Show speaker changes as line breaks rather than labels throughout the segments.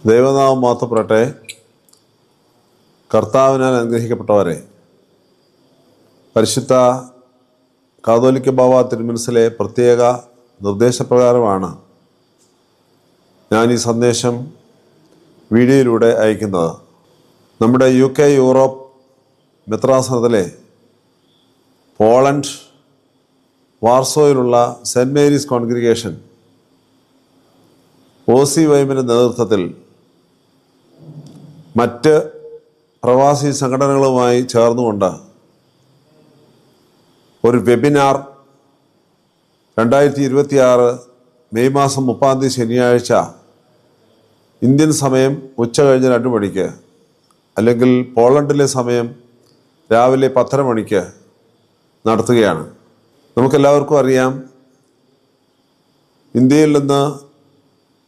ദൈവനാമം മഹത്വപ്പെടട്ടെ. കർത്താവിനാൽ അനുഗ്രഹിക്കപ്പെട്ടവരെ, പരിശുദ്ധ കാതോലിക്ക ബാവ തിരുമനസിലെ പ്രത്യേക നിർദ്ദേശപ്രകാരമാണ് ഞാൻ ഈ സന്ദേശം വീഡിയോയിലൂടെ അയക്കുന്നത്. നമ്മുടെ UK യൂറോപ്പ് മെത്രാസനത്തിലെ പോളണ്ട് വാർസോയിലുള്ള സെൻറ്റ് മേരീസ് കോൺഗ്രിഗേഷൻ OCYMൻ്റെ നേതൃത്വത്തിൽ മറ്റ് പ്രവാസി സംഘടനകളുമായി ചേർന്നുകൊണ്ട് ഒരു വെബിനാർ 2026 മെയ് മാസം 30 ശനിയാഴ്ച ഇന്ത്യൻ സമയം ഉച്ചകഴിഞ്ഞ് 2 മണിക്ക്, അല്ലെങ്കിൽ പോളണ്ടിലെ സമയം രാവിലെ 10:30 മണിക്ക് നടത്തുകയാണ്. നമുക്കെല്ലാവർക്കും അറിയാം, ഇന്ത്യയിൽ നിന്ന്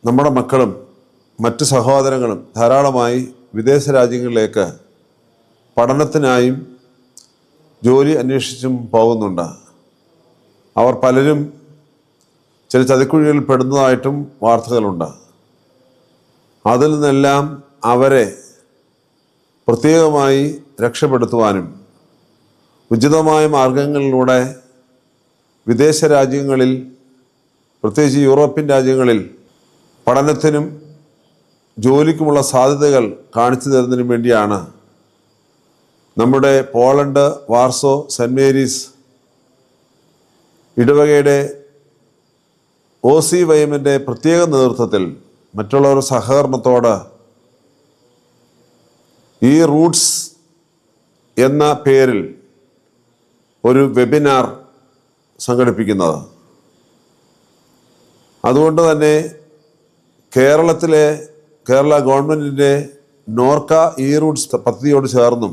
നമ്മുടെ മക്കളും മറ്റ് സഹോദരങ്ങളും ധാരാളമായി വിദേശ രാജ്യങ്ങളിലേക്ക് പഠനത്തിനായും ജോലി അന്വേഷിച്ചും പോകുന്നുണ്ട്. അവർ പലരും ചില ചതിക്കുഴികളിൽ പെടുന്നതായിട്ടും വാർത്തകളുണ്ട്. അതിൽ നിന്നെല്ലാം അവരെ പ്രത്യേകമായി രക്ഷപ്പെടുത്തുവാനും ഉചിതമായ മാർഗങ്ങളിലൂടെ വിദേശ രാജ്യങ്ങളിൽ, പ്രത്യേകിച്ച് യൂറോപ്യൻ രാജ്യങ്ങളിൽ പഠനത്തിനും ജോലിക്കുമുള്ള സാധ്യതകൾ കാണിച്ചു തരുന്നതിനും വേണ്ടിയാണ് നമ്മുടെ പോളണ്ട് വാർസോ സെൻറ്റ് മേരീസ് ഇടവകയുടെ OCYMൻ്റെ പ്രത്യേക നേതൃത്വത്തിൽ മറ്റുള്ളവരുടെ സഹകരണത്തോട് ഈ റൂട്ട്സ് എന്ന പേരിൽ ഒരു വെബിനാർ സംഘടിപ്പിക്കുന്നത്. അതുകൊണ്ട് തന്നെ കേരള ഗവൺമെൻറ്റിൻ്റെ നോർക്ക ഈ റൂട്ട്സ് പദ്ധതിയോട് ചേർന്നും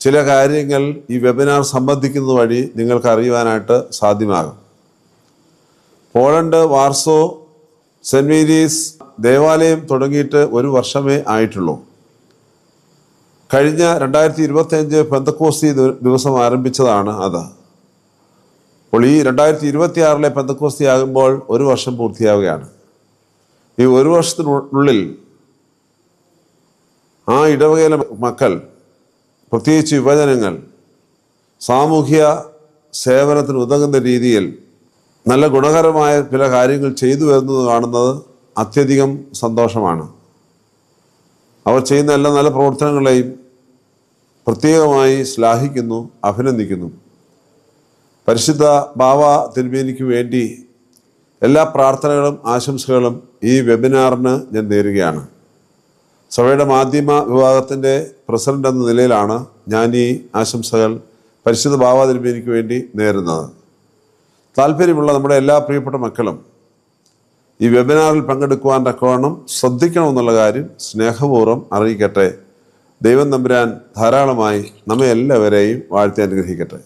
ചില കാര്യങ്ങൾ ഈ വെബിനാർ സംബന്ധിക്കുന്നത് വഴി നിങ്ങൾക്ക് അറിയുവാനായിട്ട് സാധ്യമാകും. പോളണ്ട് വാർസോ സെൻറ്റ് മേരീസ് ദേവാലയം തുടങ്ങിയിട്ട് 1 വർഷമേ ആയിട്ടുള്ളൂ. കഴിഞ്ഞ 2025 പെന്തക്കോസ്തി ദിവസം ആരംഭിച്ചതാണ് അത്. അപ്പോൾ ഈ 2026 പെന്തക്കോസ്തി ആകുമ്പോൾ 1 വർഷം പൂർത്തിയാവുകയാണ്. ഈ 1 വർഷത്തിനുള്ളിൽ ആ ഇടവകയിലെ മക്കൾ, പ്രത്യേകിച്ച് യുവജനങ്ങൾ, സാമൂഹ്യ സേവനത്തിന് ഉതകുന്ന രീതിയിൽ നല്ല ഗുണകരമായ ചില കാര്യങ്ങൾ ചെയ്തു വരുന്നത് കാണുന്നത് അത്യധികം സന്തോഷമാണ്. അവർ ചെയ്യുന്ന എല്ലാ നല്ല പ്രവർത്തനങ്ങളെയും പ്രത്യേകമായി ശ്ലാഘിക്കുന്നു, അഭിനന്ദിക്കുന്നു. പരിശുദ്ധ ബാവ തിരുമേനിക്ക് വേണ്ടി എല്ലാ പ്രാർത്ഥനകളും ആശംസകളും ഈ വെബിനാറിന് ഞാൻ നേരുകയാണ്. സഭയുടെ മാധ്യമ വിഭാഗത്തിൻ്റെ പ്രസിഡന്റ് എന്ന നിലയിലാണ് ഞാൻ ഈ ആശംസകൾ പരിശുദ്ധ ബാവ തിരുമേനിക്ക് വേണ്ടി നേരുന്നത്. താല്പര്യമുള്ള നമ്മുടെ എല്ലാ പ്രിയപ്പെട്ട മക്കളും ഈ വെബിനാറിൽ പങ്കെടുക്കുവാൻ തക്കവണ്ണം ശ്രദ്ധിക്കണമെന്നുള്ള കാര്യം സ്നേഹപൂർവ്വം അറിയിക്കട്ടെ. ദൈവം തമ്പുരാൻ ധാരാളമായി നമ്മെ എല്ലാവരെയും വാഴ്ത്തി അനുഗ്രഹിക്കട്ടെ.